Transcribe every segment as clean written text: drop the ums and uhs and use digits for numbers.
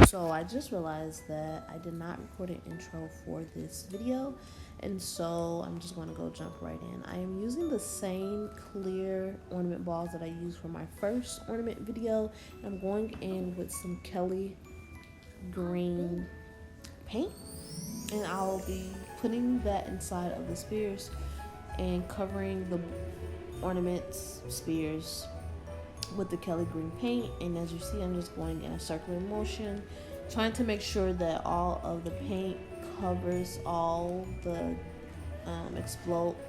So I just realized that I did not record an intro for this video, and so I'm just going to go jump right in. I am using the same clear ornament balls that I used for my first ornament video. I'm going in with some Kelly green paint, and I'll be putting that inside of the spears and covering the ornaments spears with the Kelly green paint. And as you see, I'm just going in a circular motion, trying to make sure that all of the paint covers all the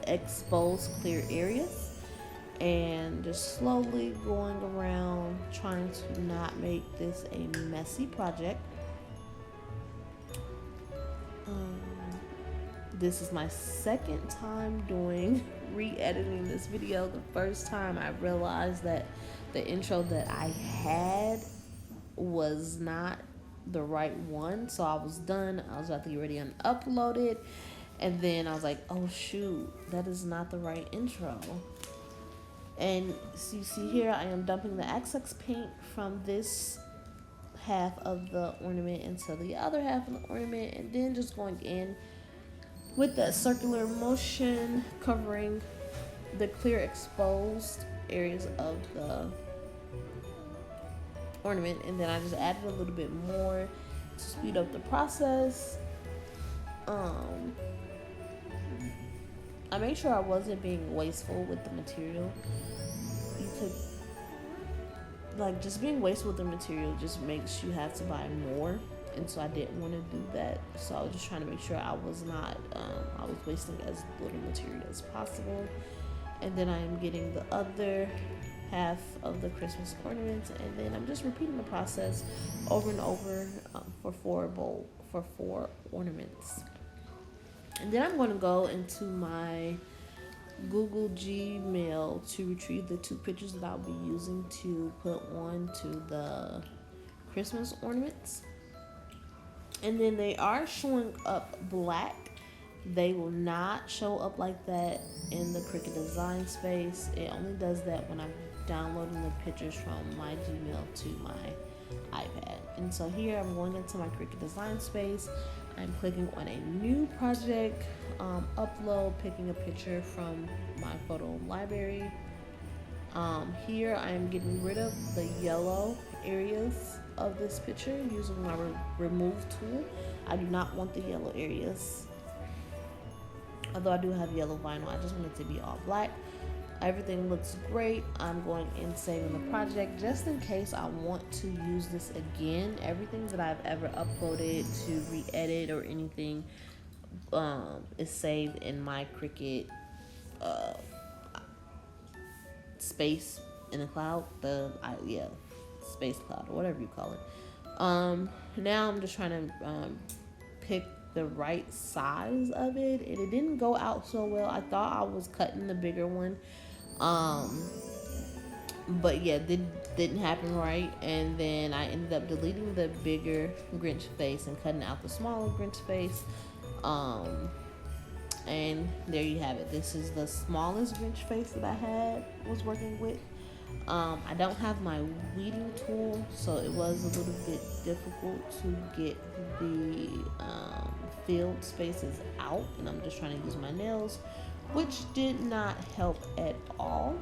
exposed clear areas, and just slowly going around trying to not make this a messy project. This is my second time doing re-editing this video. The first time I realized that the intro that I had was not the right one, so I was done. I was about to get ready and upload it, and then I was like, oh shoot, that is not the right intro. And so you see here, I am dumping the XX paint from this half of the ornament into the other half of the ornament, and then just going in with that circular motion, covering the clear exposed areas of the ornament. And then I just added a little bit more to speed up the process. I made sure I wasn't being wasteful with the material. You could, like, just being wasteful with the material just makes you have to buy more, and so I didn't want to do that. So I was just trying to make sure I was not I was wasting as little material as possible. And then I am getting the other half of the Christmas ornaments, and then I'm just repeating the process over and over for four ornaments. And then I'm going to go into my Google Gmail to retrieve the two pictures that I'll be using to put on to the Christmas ornaments. And then they are showing up black. They will not show up like that in the Cricut design space. It only does that when I'm downloading the pictures from my Gmail to my iPad. And so here I'm going into my Cricut design space. I'm clicking on a new project, upload, picking a picture from my photo library. Here I am getting rid of the yellow areas of this picture using my remove tool. I do not want the yellow areas. Although I do have yellow vinyl, I just want it to be all black. Everything looks great. I'm going in saving the project just in case I want to use this again. Everything that I've ever uploaded to re-edit or anything is saved in my Cricut space in the cloud. Space cloud or whatever you call it. Now I'm just trying to pick the right size of it, and it didn't go out so well. I thought I was cutting the bigger one, but yeah, didn't happen right. And then I ended up deleting the bigger Grinch face and cutting out the smaller Grinch face. And there you have it. This is the smallest Grinch face that I was working with. I don't have my weeding tool, so it was a little bit difficult to get the filled spaces out, and I'm just trying to use my nails, which did not help at all.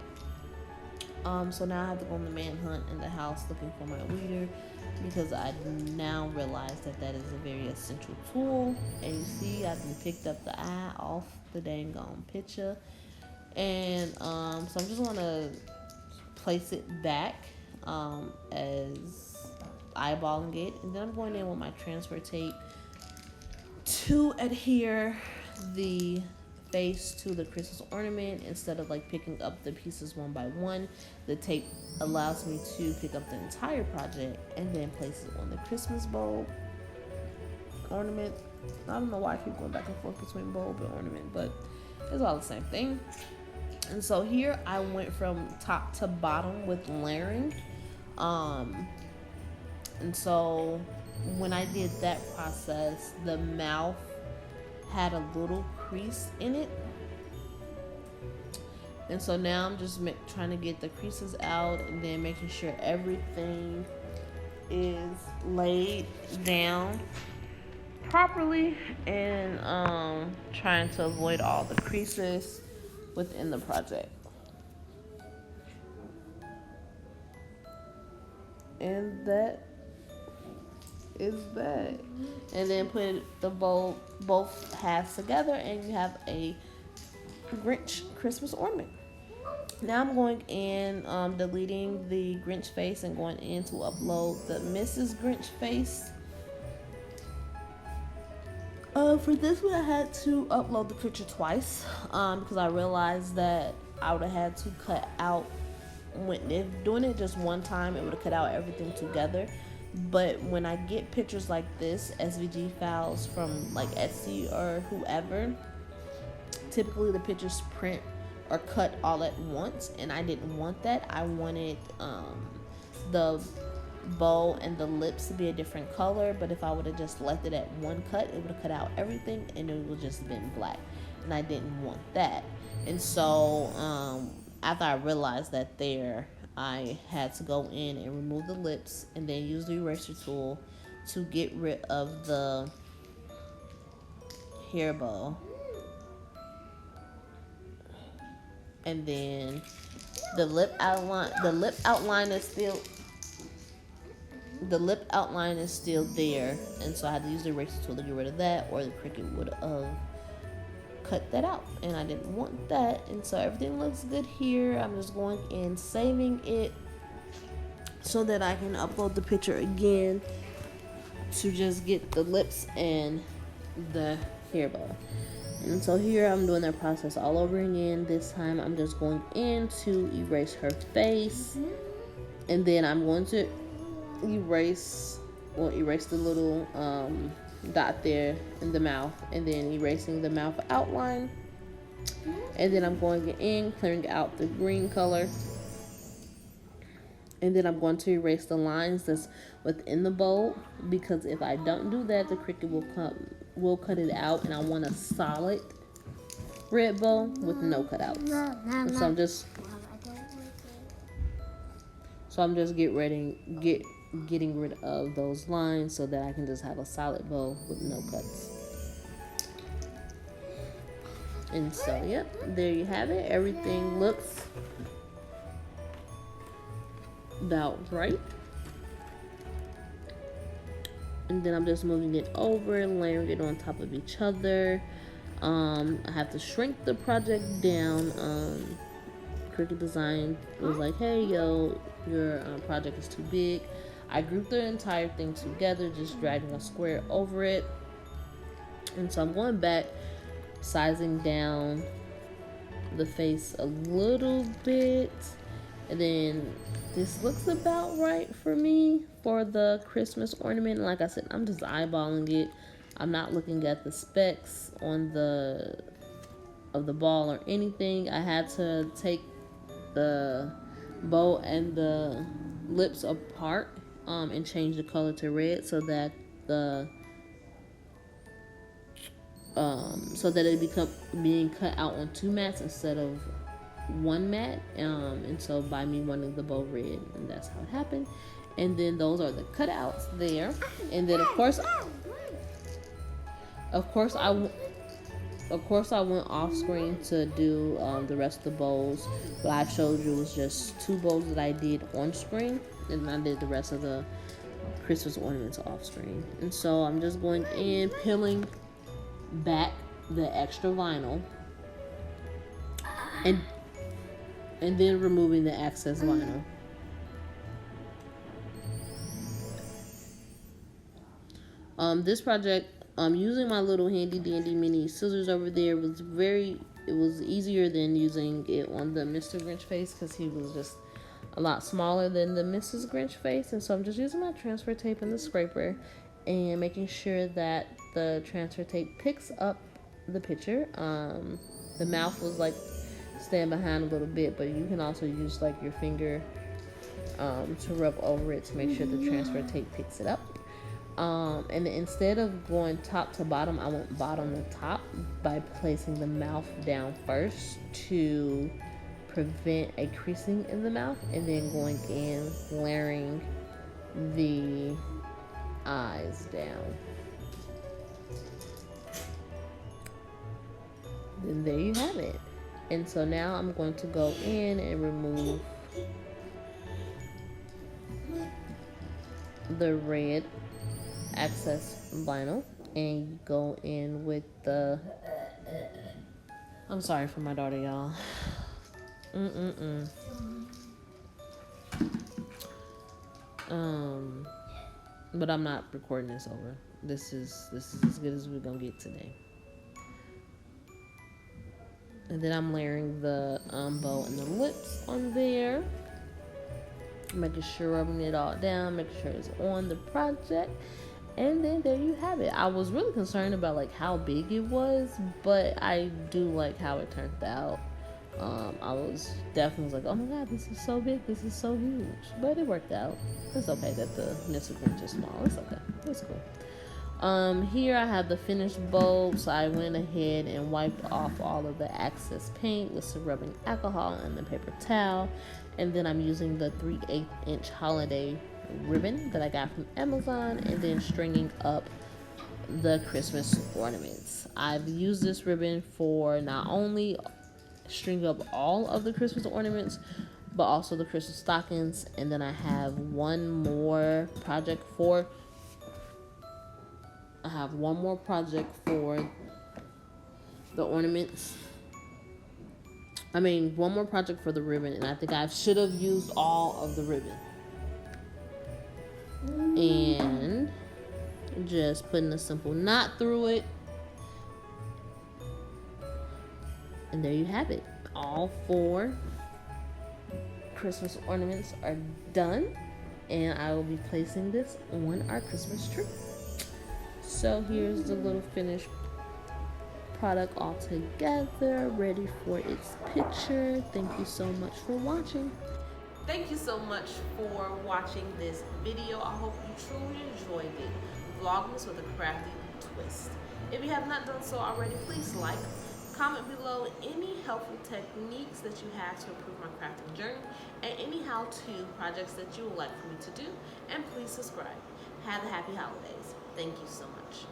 So now I have to go on the manhunt in the house looking for my weeder, because I now realize that is a very essential tool. And you see, I've picked up the eye off the dang on picture, and so I'm just gonna place it back as eyeballing it, and then I'm going in with my transfer tape to adhere the face to the Christmas ornament. Instead of like picking up the pieces one by one, the tape allows me to pick up the entire project and then place it on the Christmas bulb ornament. I don't know why I keep going back and forth between bulb and ornament, but it's all the same thing. And so here I went from top to bottom with layering. And so when I did that process, the mouth had a little crease in it. And so now I'm just trying to get the creases out, and then making sure everything is laid down properly, and trying to avoid all the creases within the project. And that is that. And then put the both halves together, and you have a Grinch Christmas ornament. Now I'm going in, deleting the Grinch face and going in to upload the Mrs. Grinch face. For this one, I had to upload the picture twice, because I realized that I would have had to cut out, if doing it just one time, it would have cut out everything together. But when I get pictures like this, SVG files from like Etsy or whoever, typically the pictures print or cut all at once, and I didn't want that. I wanted the bow and the lips to be a different color, but if I would have just left it at one cut, it would have cut out everything and it would just been black, and I didn't want that. And so after I realized that I had to go in and remove the lips and then use the eraser tool to get rid of the hair bow. And then the lip outline is still there, and so I had to use the eraser tool to get rid of that, or the Cricut would have cut that out, and I didn't want that. And so everything looks good here. I'm just going in, saving it so that I can upload the picture again to just get the lips and the hair bow. And so here I'm doing that process all over again. This time I'm just going in to erase her face, and then I'm going to erase the little dot there in the mouth, and then erasing the mouth outline. And then I'm going in, clearing out the green color, and then I'm going to erase the lines that's within the bowl, because if I don't do that, the Cricut will cut it out, and I want a solid red bow with no cutouts. And so I'm just getting rid of those lines so that I can just have a solid bow with no cuts. And so, yep, there you have it. Everything looks about right. And then I'm just moving it over and layering it on top of each other. I have to shrink the project down. Cricut Design was like, hey, yo, your project is too big. I grouped the entire thing together, just dragging a square over it. And so I'm going back, sizing down the face a little bit. And then this looks about right for me for the Christmas ornament. Like I said, I'm just eyeballing it. I'm not looking at the specs on the ball or anything. I had to take the bow and the lips apart and change the color to red so that it become being cut out on two mats instead of one mat. And so by me wanting the bow red, and that's how it happened. And then those are the cutouts there. And then of course I went off screen to do the rest of the bows. What I showed you was just 2 bows that I did on screen, and I did the rest of the Christmas ornaments off screen. And so I'm just going in, peeling back the extra vinyl, and then removing the excess vinyl. This project, using my little handy dandy mini scissors over there was it was easier than using it on the Mr. Grinch face, because he was just a lot smaller than the Mrs. Grinch face. And so I'm just using my transfer tape and the scraper and making sure that the transfer tape picks up the picture. The mouth was like staying behind a little bit, but you can also use like your finger to rub over it to make sure the transfer tape picks it up. And then instead of going top to bottom, I went bottom to top by placing the mouth down first to prevent a creasing in the mouth, and then going in, layering the eyes down. Then there you have it. And so now I'm going to go in and remove the red access vinyl and go in with the, I'm sorry for my daughter, y'all. But I'm not recording this over. This is as good as we're gonna get today. And then I'm layering the bow and the lips on there, making sure, rubbing it all down, making sure it's on the project. And then there you have it. I was really concerned about like how big it was, but I do like how it turned out. I was definitely like, oh my god, this is so big, this is so huge. But it worked out. It's okay that the Mr. Grinch is small. It's okay. It's cool. Here I have the finished bulb, so I went ahead and wiped off all of the excess paint with some rubbing alcohol and the paper towel. And then I'm using the 3/8 inch holiday ribbon that I got from Amazon and then stringing up the Christmas ornaments. I've used this ribbon for not only string up all of the Christmas ornaments, but also the Christmas stockings. And then I have one more project for the ornaments. One more project for the ribbon, and I think I should have used all of the ribbon. And just putting a simple knot through it. And there you have it. All 4 Christmas ornaments are done. And I will be placing this on our Christmas tree. So here's the little finished product all together, ready for its picture. Thank you so much for watching. Thank you so much for watching this video. I hope you truly enjoyed it. Vlogmas with a crafty twist. If you have not done so already, please like, comment below any helpful techniques that you have to improve my crafting journey and any how-to projects that you would like for me to do. And please subscribe. Have a happy holidays. Thank you so much.